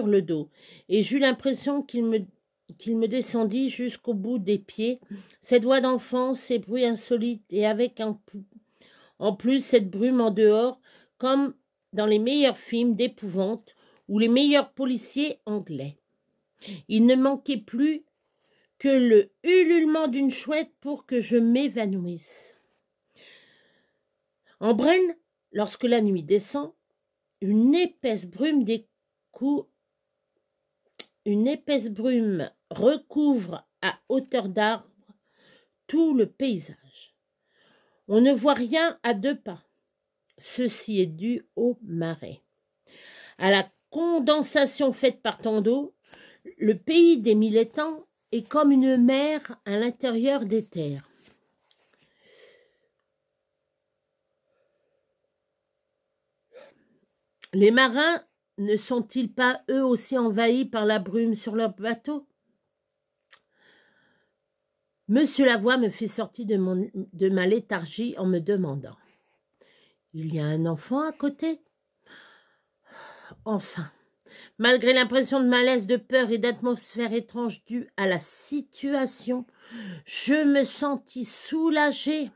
le dos, et j'eus l'impression qu'il me descendit jusqu'au bout des pieds. Cette voix d'enfant, ces bruits insolites, et avec en plus cette brume en dehors, comme dans les meilleurs films d'épouvante ou les meilleurs policiers anglais. Il ne manquait plus que le ululement d'une chouette pour que je m'évanouisse. En Brenne, lorsque la nuit descend, une épaisse brume recouvre à hauteur d'arbre tout le paysage. On ne voit rien à 2 pas. Ceci est dû au marais. À la condensation faite par tant d'eau, le pays des 1000 étangs est comme une mer à l'intérieur des terres. Les marins ne sont-ils pas eux aussi envahis par la brume sur leur bateau? Monsieur Lavoie me fit sortir de ma léthargie en me demandant: « Il y a un enfant à côté ?» Enfin, malgré l'impression de malaise, de peur et d'atmosphère étrange due à la situation, je me sentis soulagée,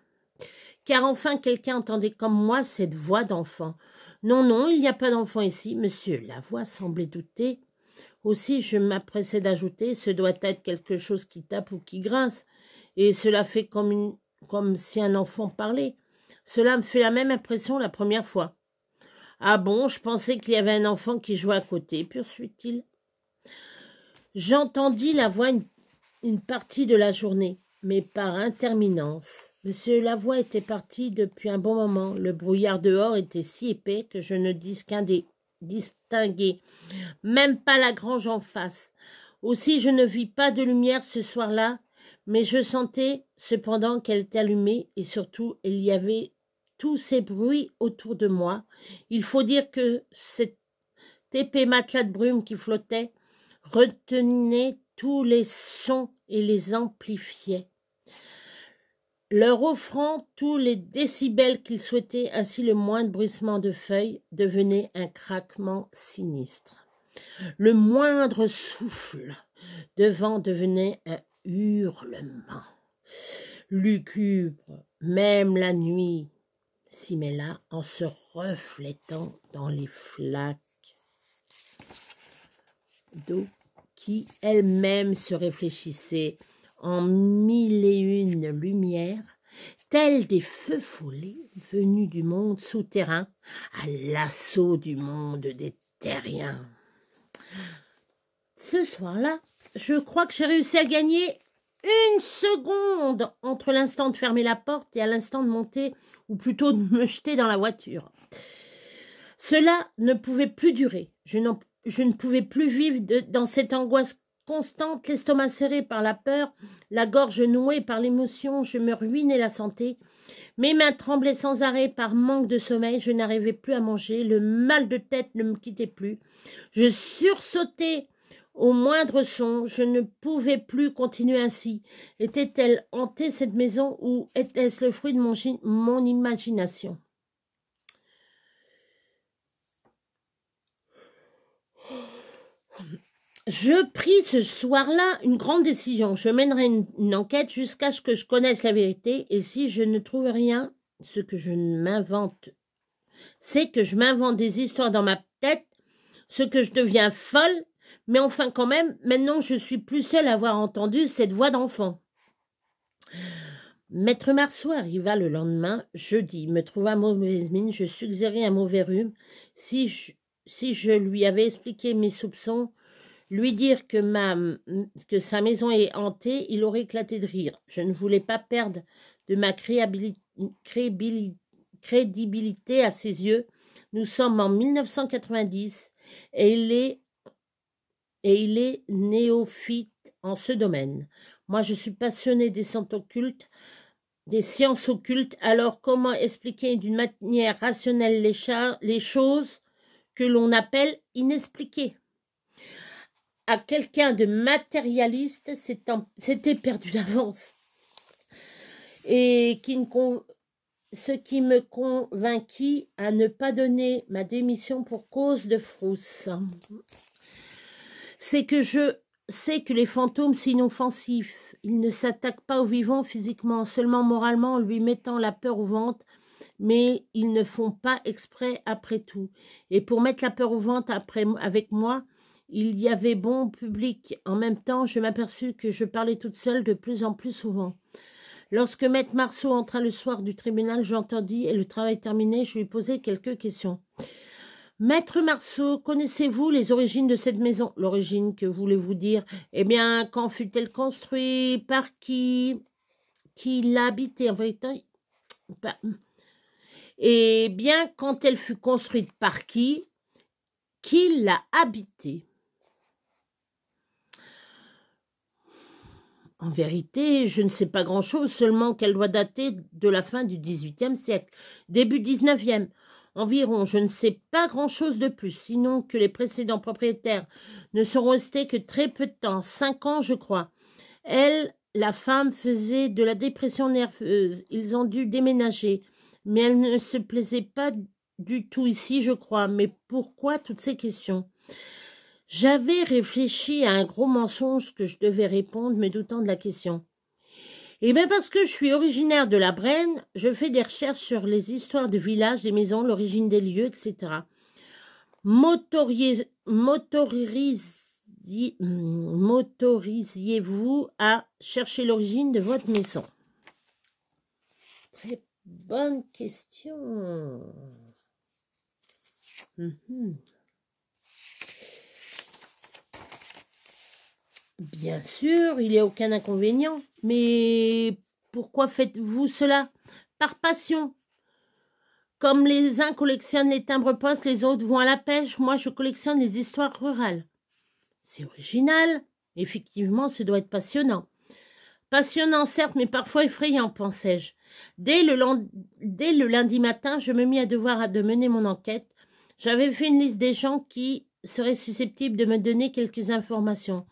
car enfin quelqu'un entendait comme moi cette voix d'enfant. Non, non, il n'y a pas d'enfant ici. Monsieur Lavoie semblait douter. Aussi, je m'appressais d'ajouter: ce doit être quelque chose qui tape ou qui grince, et cela fait comme si un enfant parlait. Cela me fait la même impression la première fois. Ah bon, je pensais qu'il y avait un enfant qui jouait à côté, poursuit-il. J'entendis la voix une partie de la journée, mais par intermittence. Monsieur Lavoie était parti depuis un bon moment. Le brouillard dehors était si épais que je ne distinguais même pas la grange en face. Aussi, je ne vis pas de lumière ce soir-là, mais je sentais cependant qu'elle était allumée, et surtout, il y avait tous ces bruits autour de moi. Il faut dire que cet épais matelas de brume qui flottait retenait tous les sons et les amplifiait, leur offrant tous les décibels qu'ils souhaitaient. Ainsi, le moindre bruissement de feuilles devenait un craquement sinistre. Le moindre souffle de vent devenait un hurlement lugubre. Même la nuit s'y mêla en se reflétant dans les flaques. d'eau qui elle-même se réfléchissait en mille et une lumières, tels des feux follets venus du monde souterrain à l'assaut du monde des terriens. Ce soir-là, je crois que j'ai réussi à gagner 1 seconde entre l'instant de fermer la porte et à l'instant de monter, ou plutôt de me jeter dans la voiture. Cela ne pouvait plus durer. Je ne pouvais plus vivre dans cette angoisse constante, l'estomac serré par la peur, la gorge nouée par l'émotion, je me ruinais la santé. Mes mains tremblaient sans arrêt par manque de sommeil, je n'arrivais plus à manger, le mal de tête ne me quittait plus. Je sursautais au moindre son, je ne pouvais plus continuer ainsi. Était-elle hantée cette maison ou était-ce le fruit de mon imagination? Je pris ce soir-là une grande décision. Je mènerai une enquête jusqu'à ce que je connaisse la vérité et si je ne trouve rien, ce que je m'invente, c'est que je m'invente des histoires dans ma tête, ce que je deviens folle, mais enfin quand même, maintenant je suis plus seule à avoir entendu cette voix d'enfant. Maître Marceau arriva le lendemain, jeudi, me trouva mauvaise mine, je suggérai un mauvais rhume. Si je lui avais expliqué mes soupçons, lui dire que sa maison est hantée, il aurait éclaté de rire. Je ne voulais pas perdre de ma crédibilité à ses yeux. Nous sommes en 1990 et il est néophyte en ce domaine. Moi, je suis passionnée des sciences occultes, alors comment expliquer d'une manière rationnelle les choses que l'on appelle inexpliquées? À quelqu'un de matérialiste, c'était perdu d'avance. Et ce qui me convainquit à ne pas donner ma démission pour cause de frousse. C'est que je sais que les fantômes, c'est inoffensif. Ils ne s'attaquent pas aux vivants physiquement, seulement moralement en lui mettant la peur au ventre, mais ils ne font pas exprès après tout. Et pour mettre la peur au ventre avec moi, il y avait bon public. En même temps, je m'aperçus que je parlais toute seule de plus en plus souvent. Lorsque Maître Marceau entra le soir du tribunal, j'entendis, et le travail terminé, je lui posai quelques questions. Maître Marceau, connaissez-vous les origines de cette maison? L'origine, que voulez-vous dire? Eh bien, quand fut-elle construite? Par qui? Qui l'a habitée? En vérité, eh bien, quand elle fut construite par qui l'a habitée? En vérité, je ne sais pas grand-chose, seulement qu'elle doit dater de la fin du XVIIIe siècle, début XIXe. Environ, je ne sais pas grand-chose de plus, sinon que les précédents propriétaires ne sont restés que très peu de temps, 5 ans je crois. Elle, la femme, faisait de la dépression nerveuse, ils ont dû déménager, mais elle ne se plaisait pas du tout ici je crois. Mais pourquoi toutes ces questions? J'avais réfléchi à un gros mensonge que je devais répondre, me doutant de la question. Eh bien, parce que je suis originaire de la Brenne, je fais des recherches sur les histoires de villages, des maisons, l'origine des lieux, etc. M'autorisiez-vous à chercher l'origine de votre maison? Très bonne question. Bien sûr, il n'y a aucun inconvénient, mais pourquoi faites-vous cela? Par passion. Comme les uns collectionnent les timbres-poste, les autres vont à la pêche, moi je collectionne les histoires rurales. C'est original, effectivement, ce doit être passionnant. Passionnant certes, mais parfois effrayant, pensais-je. Dès le lundi matin, je me mis à devoir de mener mon enquête. J'avais fait une liste des gens qui seraient susceptibles de me donner quelques informations.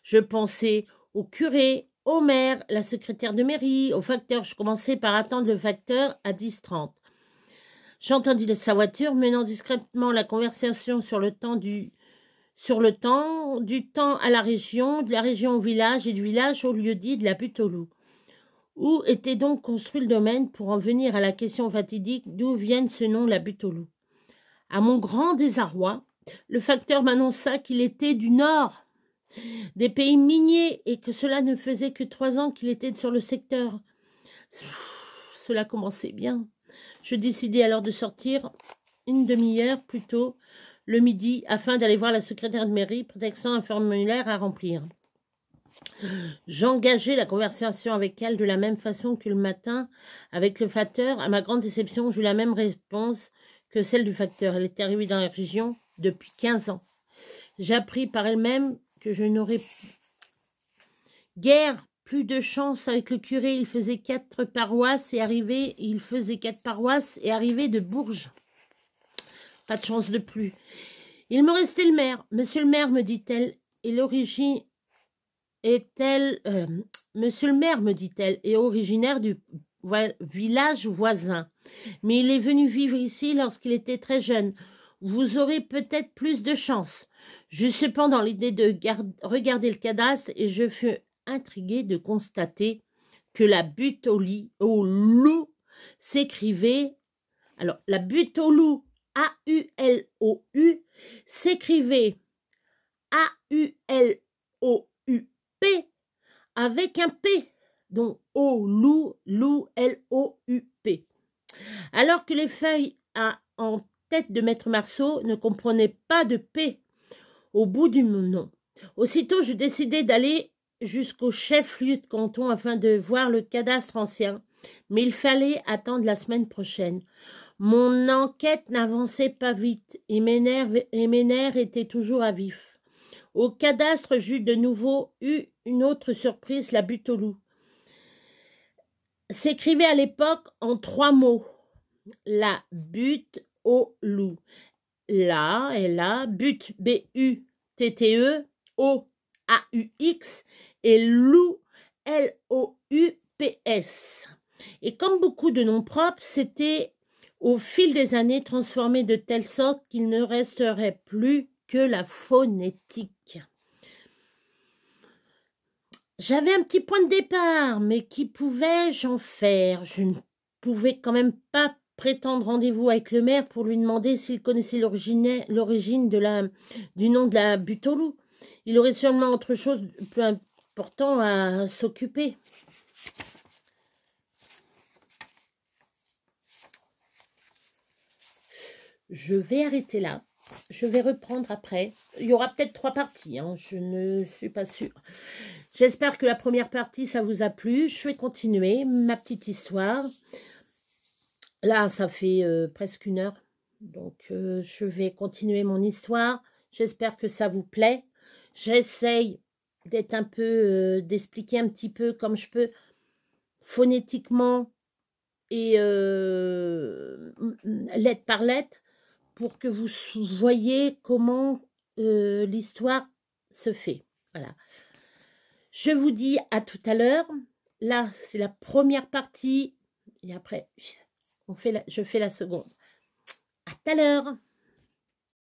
Je pensais au curé, au maire, la secrétaire de mairie, au facteur. Je commençais par attendre le facteur à 10h30. J'entendis sa voiture menant discrètement la conversation sur le temps du temps à la région, de la région au village et du village au lieu-dit de la butte aux loups. Où était donc construit le domaine pour en venir à la question fatidique d'où vienne ce nom la butte aux loups? À mon grand désarroi, Le facteur m'annonça qu'il était du nord, des pays miniers, et que cela ne faisait que 3 ans qu'il était sur le secteur. Cela commençait bien. Je décidai alors de sortir une demi-heure plus tôt, le midi, afin d'aller voir la secrétaire de mairie, prétextant un formulaire à remplir. J'engageai la conversation avec elle de la même façon que le matin avec le facteur. À ma grande déception, j'eus la même réponse que celle du facteur. Elle était arrivée dans la région depuis 15 ans. J'appris par elle-même que je n'aurais guère plus de chance avec le curé. Il faisait 4 paroisses et arrivait de Bourges. Pas de chance de plus. Il me restait le maire. Monsieur le maire, me dit-elle, et l'origine Monsieur le maire, me dit-elle, est originaire du village voisin, mais il est venu vivre ici lorsqu'il était très jeune. Vous aurez peut-être plus de chance. J'eus cependant l'idée de regarder le cadastre et je fus intriguée de constater que la butte au loup s'écrivait. Alors, la butte au loup, A-U-L-O-U, s'écrivait A-U-L-O-U-P avec un P, donc au loup, L-O-U-P. Alors que les feuilles en tête de Maître Marceau ne comprenaient pas de P au bout du nom. Aussitôt, je décidai d'aller jusqu'au chef-lieu de canton afin de voir le cadastre ancien, mais il fallait attendre la semaine prochaine. Mon enquête n'avançait pas vite et mes nerfs étaient toujours à vif. Au cadastre, j'eus de nouveau eu une autre surprise, la butte au loup. S'écrivait à l'époque en 3 mots. La butte au loup. La butte, B-U-T-T-E, O-A-U-X, et loup, L-O-U-P-S. Et comme beaucoup de noms propres, c'était au fil des années transformé de telle sorte qu'il ne resterait plus que la phonétique. J'avais un petit point de départ, mais qu'y pouvais-je en faire? Je ne pouvais quand même pas prétendre rendez-vous avec le maire pour lui demander s'il connaissait l'origine du nom de la butte au loup. Il aurait sûrement autre chose de plus important à s'occuper. Je vais arrêter là. Je vais reprendre après. Il y aura peut-être 3 parties, hein, je ne suis pas sûre. J'espère que la première partie, ça vous a plu. Je vais continuer ma petite histoire. Là, ça fait presque 1 heure. Donc, je vais continuer mon histoire. J'espère que ça vous plaît. J'essaye d'être un peu, d'expliquer un petit peu comme je peux, phonétiquement et lettre par lettre, pour que vous voyez comment l'histoire se fait. Voilà. Je vous dis à tout à l'heure. Là, c'est la première partie. Et après, je fais la seconde. À tout à l'heure.